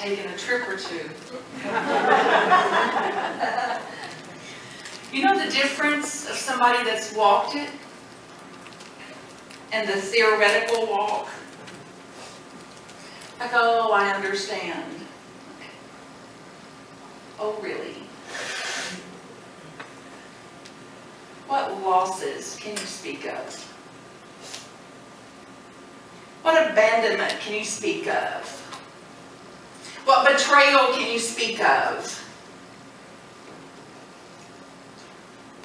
taken a trip or two. You know the difference of somebody that's walked it and the theoretical walk? Like, oh, I understand. Oh, really? What losses can you speak of? What abandonment can you speak of? What betrayal can you speak of?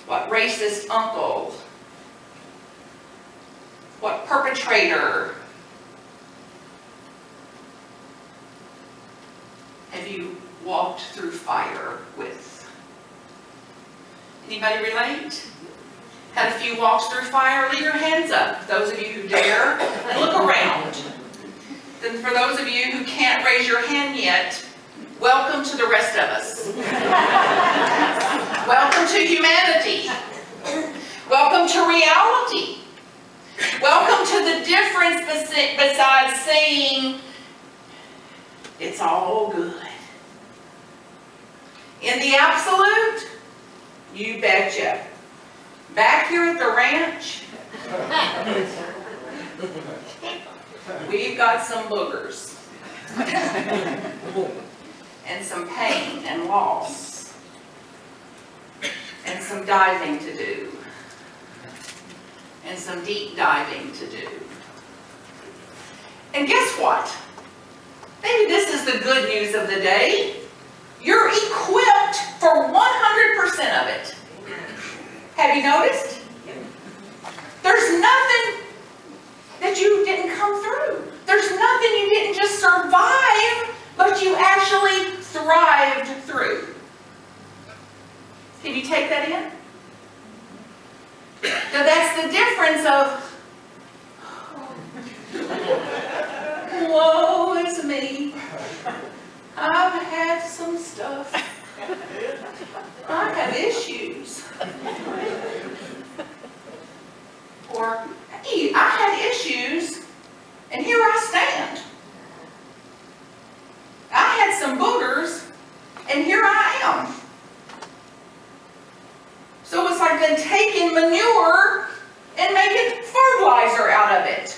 What racist uncle? What perpetrator have you walked through fire with? Anybody relate? Had a few walks through fire? Leave your hands up, those of you who dare, and look around. Then for those of you who can't raise your hand yet, welcome to the rest of us. Welcome to humanity. Welcome to reality. Welcome to the difference besides saying, it's all good. In the absolute, you betcha. Back here at the ranch, we've got some boogers. And some pain and loss. And some diving to do. And some deep diving to do. And guess what? Maybe this is the good news of the day. You're equipped for 100% of it. Have you noticed? There's nothing that you didn't come through. There's nothing you didn't just survive, but you actually thrived through. Can you take that in? So that's the difference of, woe is me. I've had some stuff. I have issues. Or, hey, I had issues, and here I stand. I had some boogers, and here I am. So it's like then taking manure and making fertilizer out of it.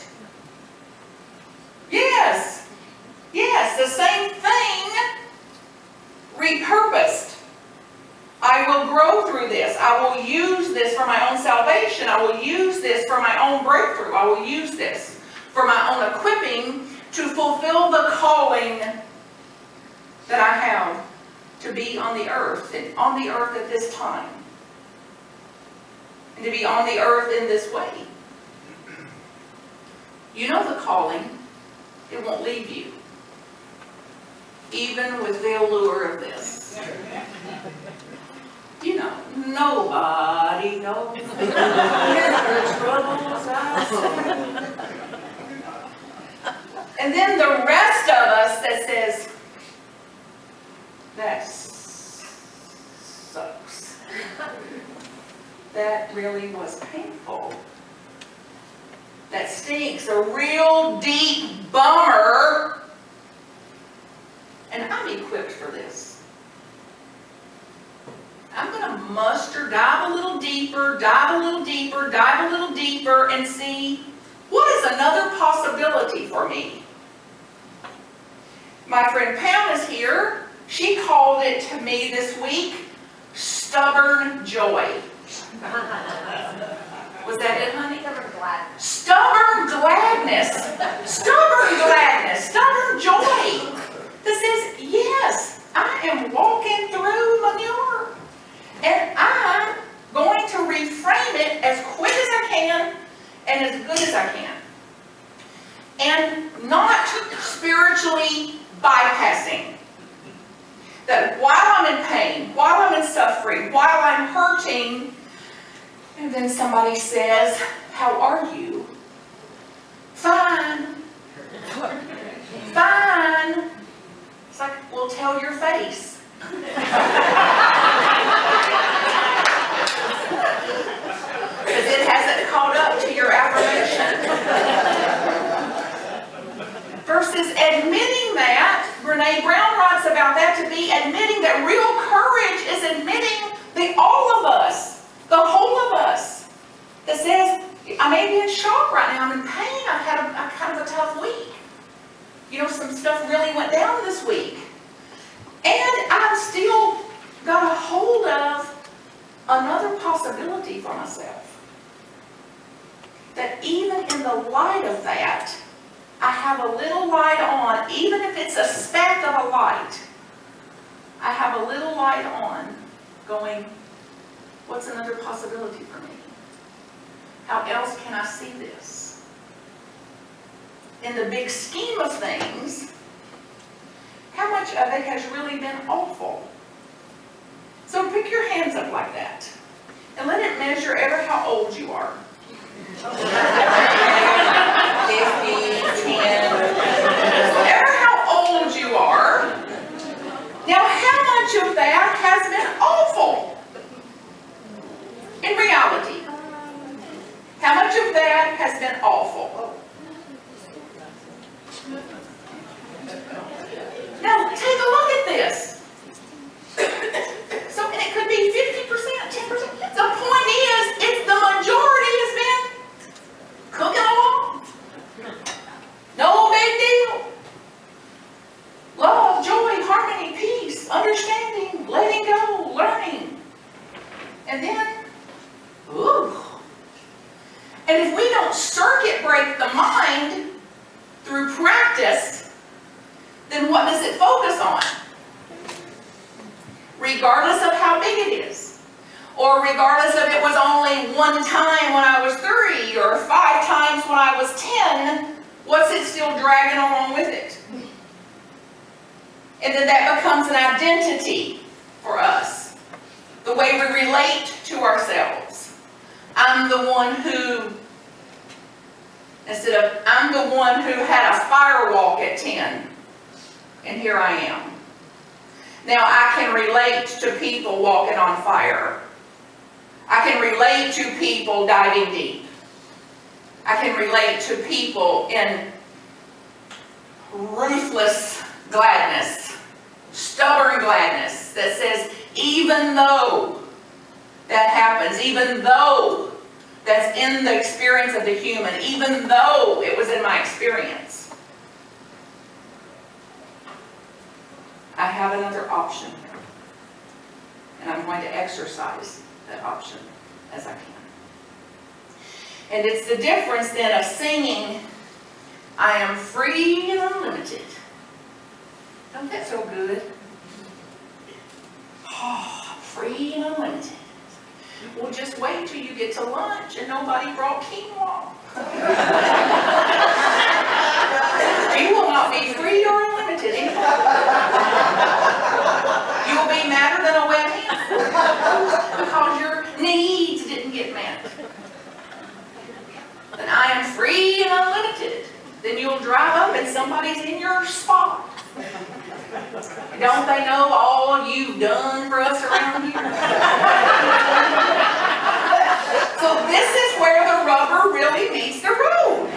Yes. Yes, the same thing repurposed. I will grow through this. I will use this for my own salvation. I will use this for my own breakthrough. I will use this for my own equipping to fulfill the calling that I have to be on the earth, and on the earth at this time. And to be on the earth in this way. You know the calling. It won't leave you. Even with the allure of this. You know, nobody knows the troubles I see. And then the rest of us that says, that sucks. That really was painful. That stinks. A real deep bummer. And I'm equipped for this. I'm going to dive a little deeper, dive a little deeper, dive a little deeper, and see what is another possibility for me. My friend Pam is here. She called it to me this week, stubborn joy. Was that it, honey? Stubborn gladness. Stubborn gladness. Stubborn gladness. Stubborn joy. That says, yes, I am walking through manure. And I'm going to reframe it as quick as I can and as good as I can. And not spiritually bypassing. That while I'm in pain, while I'm in suffering, while I'm hurting, and then somebody says, how are you? Fine. Fine. It's like, well, tell your face. Because it hasn't caught up to your affirmation. Versus admitting that we're Brene Brown writes about that to be admitting that real courage is admitting that all of us, the whole of us, that says, I may be in shock right now, I'm in pain, I've had a kind of a tough week. You know, some stuff really went down this week. And I've still got a hold of another possibility for myself. That even in the light of that, I have a little light on, even if it's a speck of a light. I have a little light on going, what's another possibility for me? How else can I see this? In the big scheme of things, how much of it has really been awful? So pick your hands up like that and let it measure ever how old you are. 50, 10, whatever how old you are. Now, how much of that has been awful in reality? How much of that has been awful? Now, take a look at this. So, and it could be 50%, 10%. The point is, if the majority has been cooking along, no big deal. Love, joy, harmony, peace, understanding, letting go, learning. And then, ooh. And if we don't circuit break the mind through practice, then what does it focus on? Regardless of how big it is, or regardless of it was only one time when I was 3 or 5 times when I was 10, what's it still dragging along with it? And then that becomes an identity for us. The way we relate to ourselves. I'm the one who, instead of, I'm the one who had a fire walk at 10, and here I am. Now I can relate to people walking on fire. I can relate to people diving deep. I can relate to people in ruthless gladness, stubborn gladness that says, even though that happens, even though that's in the experience of the human, even though it was in my experience, I have another option here. And I'm going to exercise that option as I can. And it's the difference then of singing, I am free and unlimited. Don't that feel good? Oh, free and unlimited. Well, just wait till you get to lunch and nobody brought quinoa. You will not be free or unlimited anymore. You will be madder than a wet hen because your needs didn't get met. Then I am free and unlimited. Then you'll drive up and somebody's in your spot. Don't they know all you've done for us around here? So this is where the rubber really meets the road.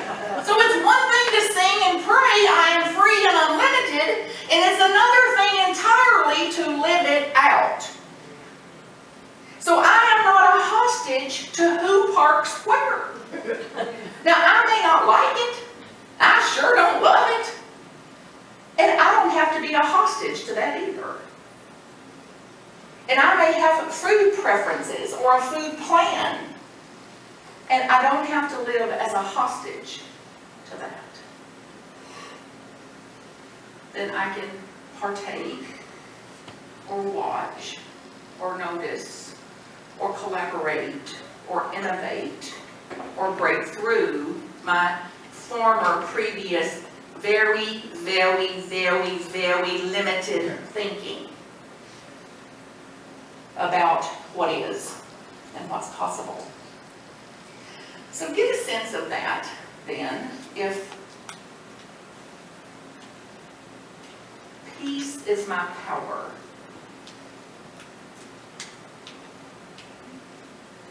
So it's one thing to sing and pray, I am free and unlimited, and it's another thing entirely to live it out. So I am not a hostage to who parks where. Now I may not like it, I sure don't love it, and I don't have to be a hostage to that either. And I may have food preferences or a food plan, and I don't have to live as a hostage to that. Then I can partake or watch or notice or collaborate or innovate or break through my former, previous, very, very, very, very limited thinking about what is and what's possible. So get a sense of that then, if peace is my power.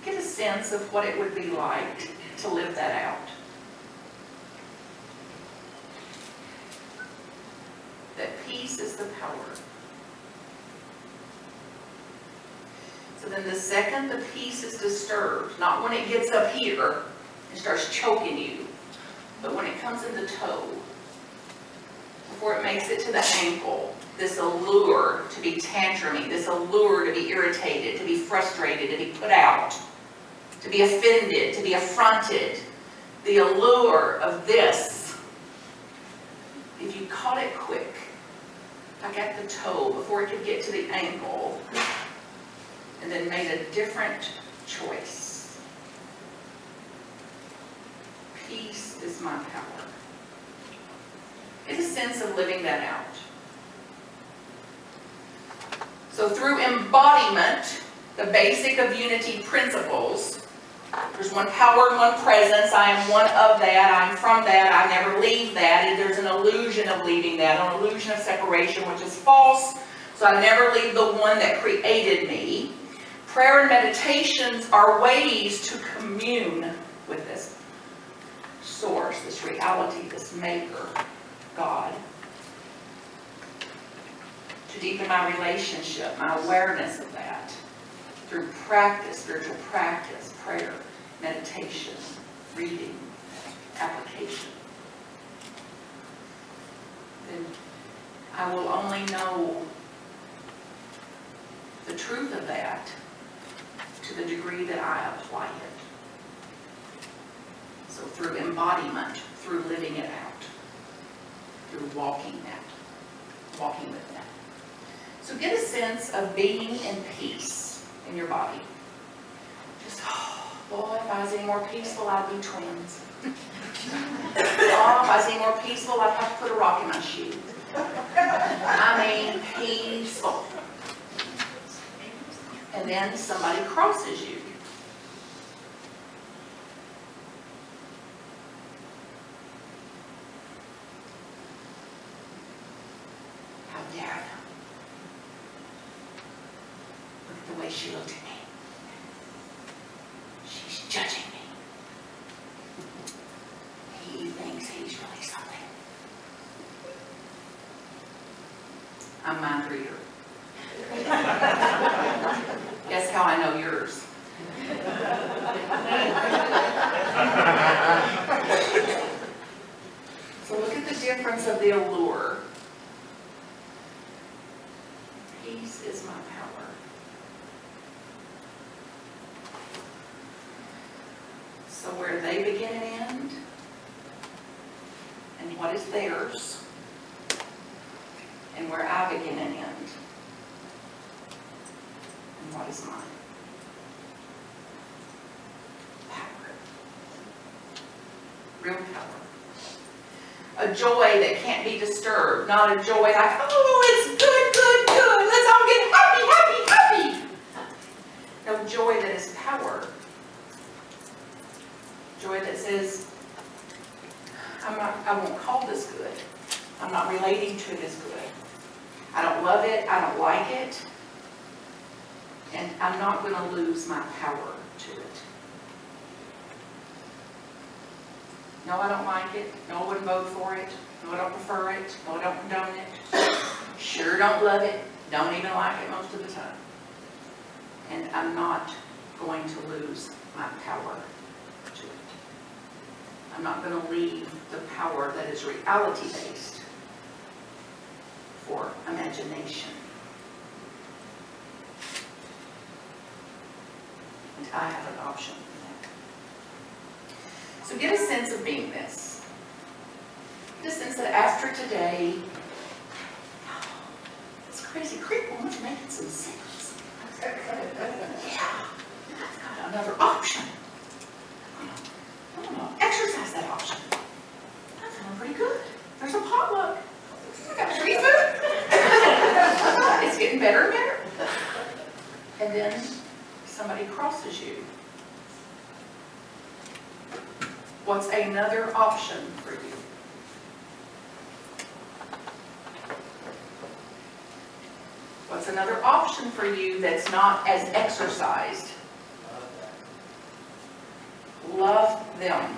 Get a sense of what it would be like to live that out. That peace peace is the power. So then the second the peace is disturbed, not when it gets up here and starts choking you, but when it comes in the toe, before it makes it to the ankle, this allure to be tantrumy, this allure to be irritated, to be frustrated, to be put out, to be offended, to be affronted, the allure of this, if you caught it quick, like at the toe, before it could get to the ankle, and then made a different choice. Peace is my power. Get a sense of living that out. So through embodiment, the basic of unity principles, there's one power and one presence. I am one of that. I'm from that. I never leave that. And there's an illusion of leaving that, an illusion of separation, which is false. So I never leave the one that created me. Prayer and meditations are ways to commune with this source, this reality, this maker, God. To deepen my relationship, my awareness of that. Through practice, spiritual practice, prayer, meditation, reading, application. Then I will only know the truth of that to the degree that I apply it. So through embodiment, through living it out, through walking with that. So get a sense of being in peace in your body. Just, oh, boy, if I was any more peaceful, I'd be twins. Oh, if I was any more peaceful, I'd have to put a rock in my shoe. I mean, peaceful. And then somebody crosses you. How dare them? Look at the way she looked at me. She's judging me. He thinks he's really something. I'm mind reader. Guess how I know yours. So look at the difference of the allure. Peace is my power. So where they begin and end, and what is theirs, and where I begin and end, and what is mine. Power. Real power. A joy that can't be disturbed, not a joy like, oh, it's good, good, good, let's all get happy, happy, happy. No, joy that is power. Joy that says, I won't call this good. I'm not relating to it as good. I don't love it, I don't like it, and I'm not going to lose my power to it. No, I don't like it. No, I wouldn't vote for it. No, I don't prefer it. No, I don't condone it. Sure don't love it. Don't even like it most of the time. And I'm not going to lose my power to it. I'm not going to leave the power that is reality-based for imagination. And I have an option for that. So get a sense of being this. Get a sense that after today, it's crazy. Creep woman's making some sense. Yeah, I've got another option. I'm going to exercise that option. I'm feeling pretty good. There's a potluck. I got free food. It's getting better and better. And then somebody crosses you. What's another option for you? What's another option for you that's not as exercised? Love them.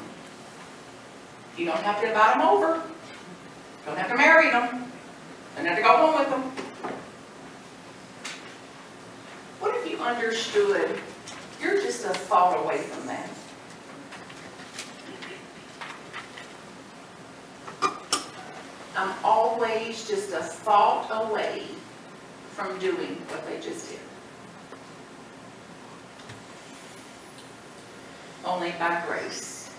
You don't have to invite them over. Don't have to marry them. And have to go home with them. What if you understood you're just a thought away from that? I'm always just a thought away from doing what they just did. Only by grace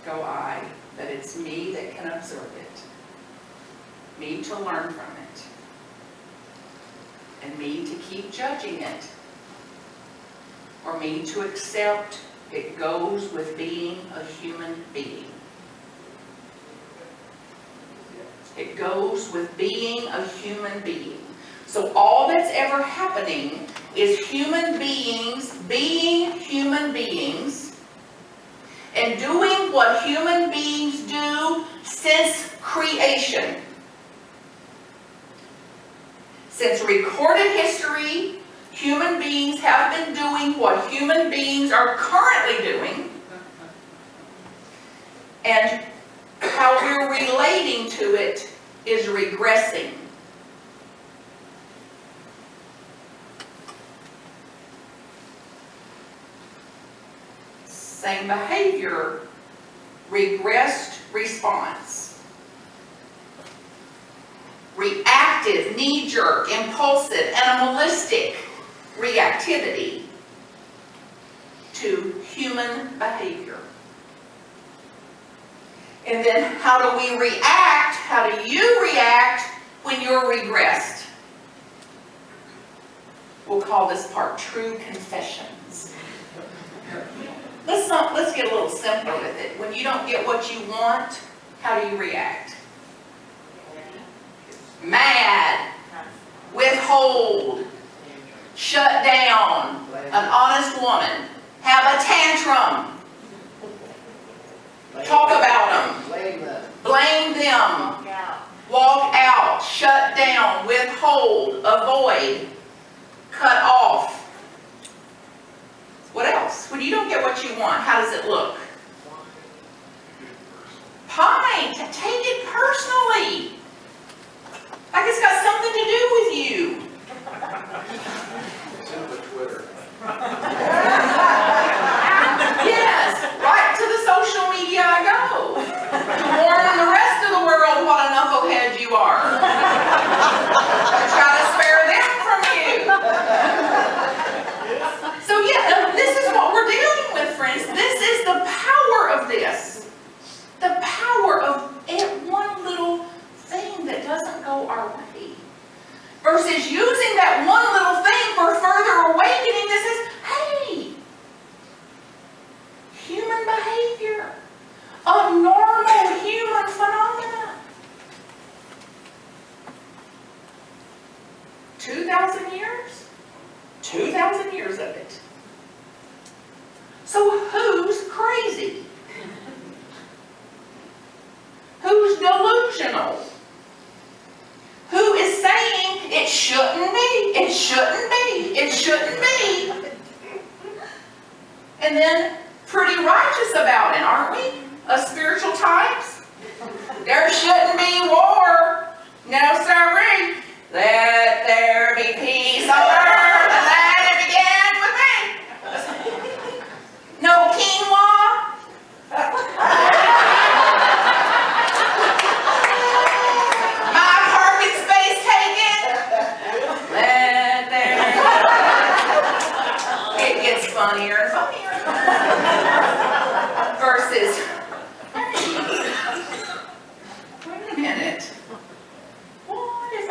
go I, that it's me that can observe it, me to learn from it, and me to keep judging it, or me to accept it goes with being a human being. It goes with being a human being. So all that's ever happening is human beings being human beings and doing what human beings do since creation. Since recorded history, human beings have been doing what human beings are currently doing, and how we're relating to it is regressing. Same behavior, regressed response. Reactive, knee-jerk, impulsive, animalistic reactivity to human behavior. And then how do we react? How do you react when you're regressed? We'll call this part true confessions. Let's get a little simpler with it. When you don't get what you want, how do you react? Mad, withhold, shut down, an honest woman, have a tantrum, talk about them, blame them, walk out, shut down, withhold, avoid, cut off. What else? When you don't get what you want, how does it look? Pine, take it personally. Like it's got something to do with you. It's in the Twitter. Yes, right to the social media I go. To warn the rest of the world what a knucklehead you are. To try to spare them from you. So yeah, this is what we're dealing with, friends. This is the power of this. The power of one little thing that doesn't go our way. Versus using that one little thing for further awakening. This is, hey, human behavior. A normal human phenomena. 2,000 years? 2,000 years of it. So who's crazy? Who's delusional? Who is saying it shouldn't be, it shouldn't be, it shouldn't be? And then pretty righteous about it, aren't we? Us spiritual types. There shouldn't be war. No, sirree. Let there be peace on earth, and let it begin with me. No quinoa. My parking space taken. Let there be. It gets funnier and funnier. Versus, wait a minute. What if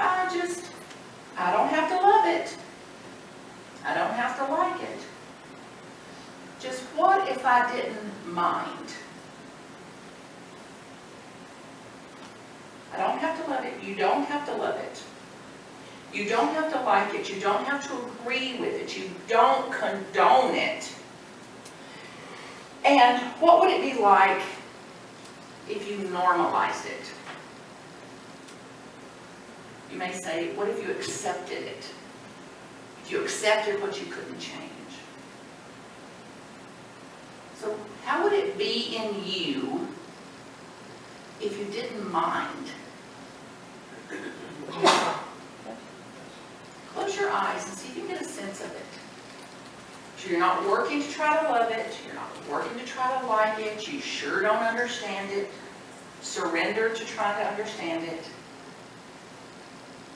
I don't have to love it. I don't have to like it. Just what if I didn't mind? I don't have to love it. You don't have to love it. You don't have to like it. You don't have to agree with it. You don't condone it. And what would it be like if you normalized it? You may say, what if you accepted it? If you accepted what you couldn't change. So how would it be in you if you didn't mind? eyes and see if you can get a sense of it. So you're not working to try to love it. You're not working to try to like it. You sure don't understand it. Surrender to trying to understand it.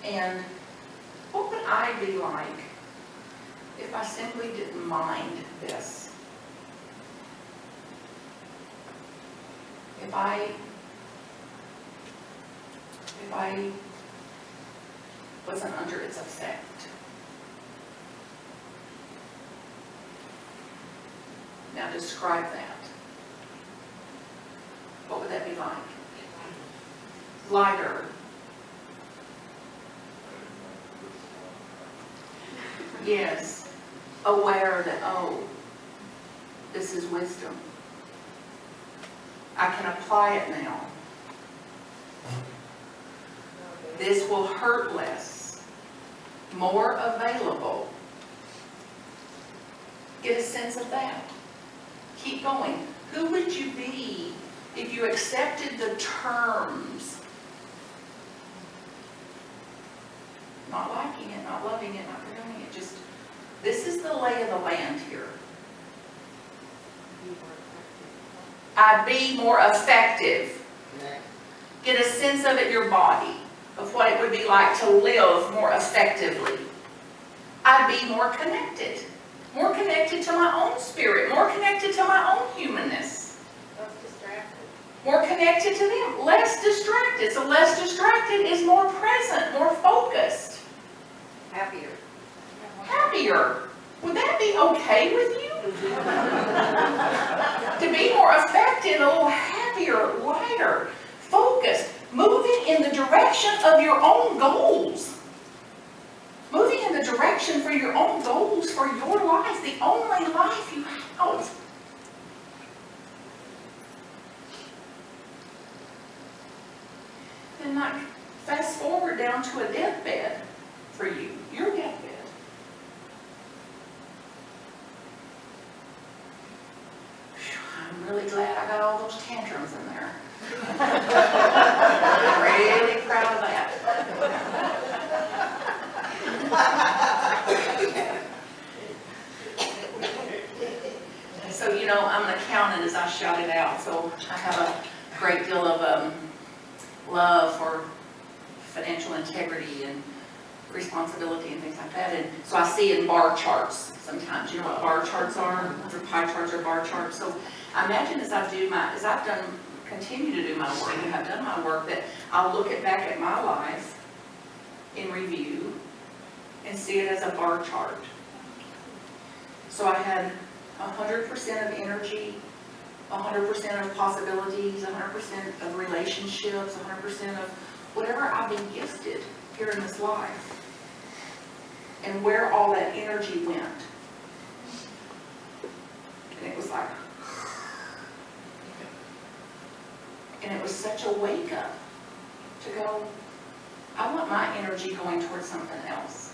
And what would I be like if I simply didn't mind this? If I wasn't under its effect. Now describe that. What would that be like? Lighter. Yes. Aware that, oh, this is wisdom. I can apply it now. This will hurt less. More available. Get a sense of that. Keep going. Who would you be if you accepted the terms? Not liking it, not loving it, not doing it. Just, this is the lay of the land here. I'd be more effective. Get a sense of it in your body, of what it would be like to live more effectively. I'd be more connected to my own spirit, more connected to my own humanness. Less distracted. More connected to them, less distracted. So less distracted is more present, more focused. Happier. Happier. Would that be okay with you? To be more effective, a little happier, lighter, focused, moving in the direction of your own goals. Moving in the direction for your own goals, for your life, the only life you have. Then like, fast forward down to a deathbed for you, your deathbed. I'm really glad I got all those tantrums in there. I'm really proud of that. So, you know, I'm an accountant, as I shouted out, so I have a great deal of love for financial integrity and responsibility and things like that. And so I see in bar charts sometimes. You know what bar charts are? Or pie charts or bar charts. So I imagine as I've continue to do my work and have done my work, that I'll look back at my life in review and see it as a bar chart. So I had 100% of energy, 100% of possibilities, 100% of relationships, 100% of whatever I've been gifted here in this life. And where all that energy went. And it was like, and it was such a wake up to go, I want my energy going towards something else.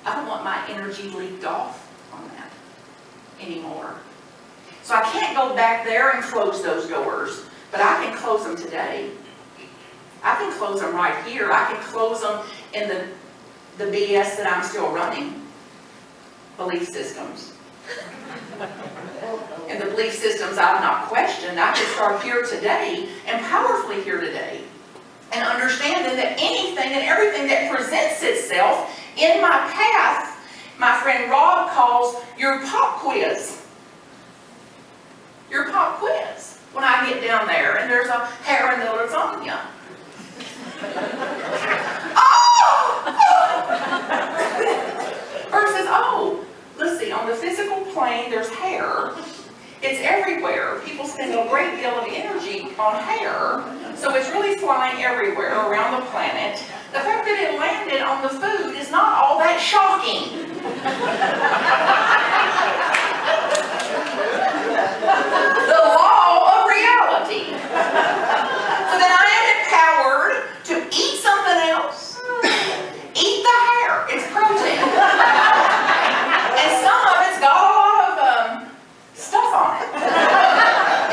I don't want my energy leaked off on that anymore. So I can't go back there and close those doors, but I can close them today. I can close them right here. I can close them in the BS that I'm still running. Belief systems. And the belief systems I've not questioned, I can start here today and powerfully here today. And understanding that anything and everything that presents itself in my path, my friend Rob calls your pop quiz. Your pop quiz. When I get down there and there's a hair in the lasagna. Versus, oh, let's see, on the physical plane, there's hair. It's everywhere. People spend a great deal of energy on hair, so it's really flying everywhere around the planet. The fact that it landed on the food is not all that shocking. The law of reality. So then I am empowered to eat something else. Eat the hair. It's protein. And some of it's got a lot of stuff on it.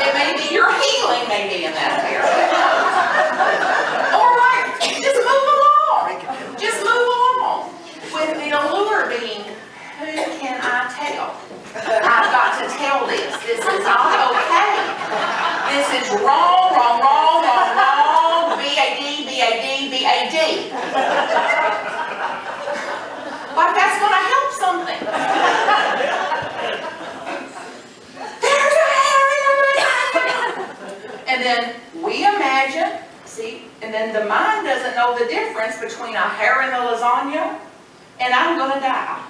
It may be your healing may be in that hair. Or like, just move along. Just move along. Like that's going to help something. There's a hair in the lasagna. And then we imagine, see, and then the mind doesn't know the difference between a hair in the lasagna and I'm going to die.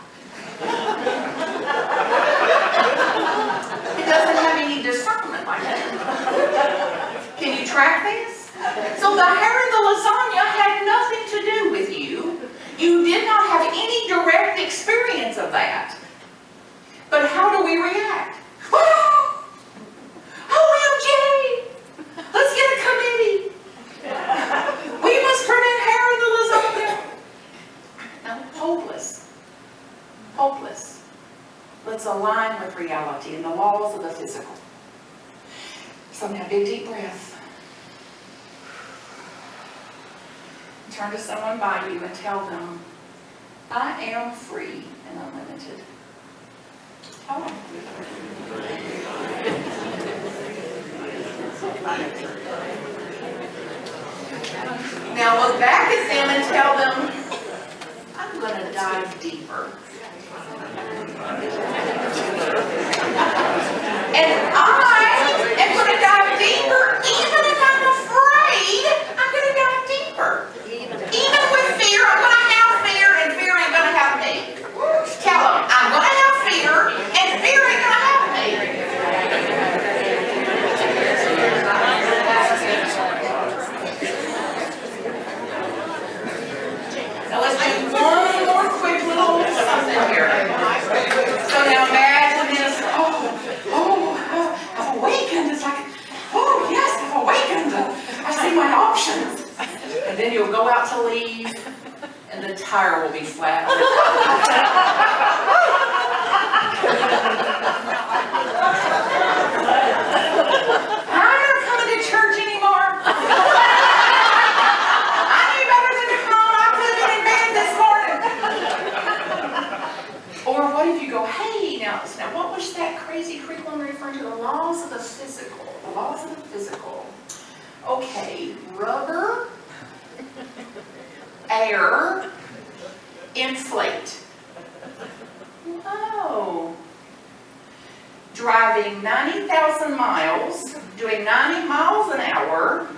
It doesn't have any discernment like that. Can you track this? So the hair in the lasagna had nothing to do with you. You did not have any direct experience of that. But how do we react? Whoa! OMG! Let's get a committee. We must prevent hair in the lasagna. No, hopeless. Hopeless. Let's align with reality and the laws of the physical. So now, big deep breath. Turn to someone by you and tell them, I am free and unlimited. Tell them. Now look back at them and tell them, I'm going to dive deeper. And I am going to dive deeper, even if I'm afraid, I'm going to dive deeper. Even with fear, I'm going to have fear, and fear ain't going to have me. Tell them, I'm going to have fear, and fear ain't going to have me. Now let's do one more quick little something here. So now imagine this, I've awakened. It's like, oh yes, I've awakened. I see my options. And then you'll go out to leave, and the tire will be flat. I'm not coming to church anymore. I knew better than to come. I could have been in bed this morning. Or what if you go, hey, now what was that crazy curriculum referring to? The laws of the physical. The laws of the physical. Okay, rubber, air, inflate. Whoa. Driving 90,000 miles, doing 90 miles an hour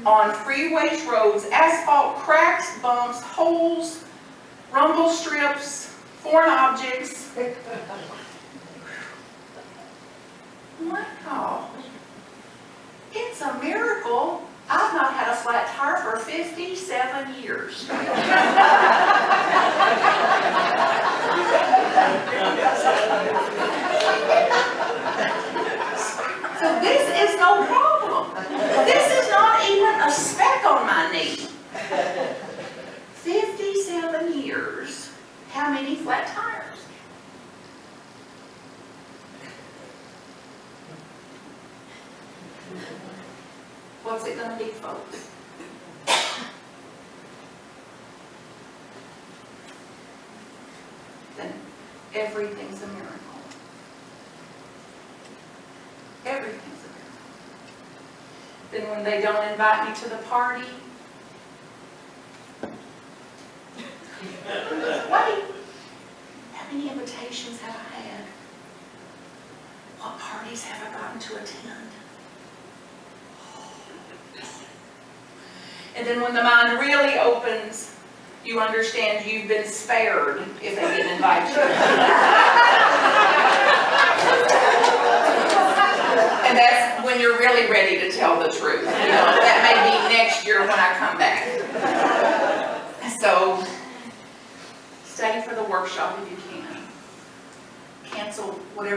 on freeways, roads, asphalt, cracks, bumps, holes, rumble strips, foreign objects. Wow. It's a miracle. I've not had a flat tire for 57 years. So this is no problem. This is not even a speck on my knee. 57 years. How many flat tires? What's it going to be, folks? Then everything's a miracle. Everything's a miracle. Then when they don't invite me to the party, wait, how many invitations have I had? What parties have I gotten to attend? And then when the mind really opens, you understand you've been spared if they didn't invite you. And that's when you're really ready to tell the truth. You know, that may be next year when I come back. So, stay for the workshop if you can. Cancel whatever.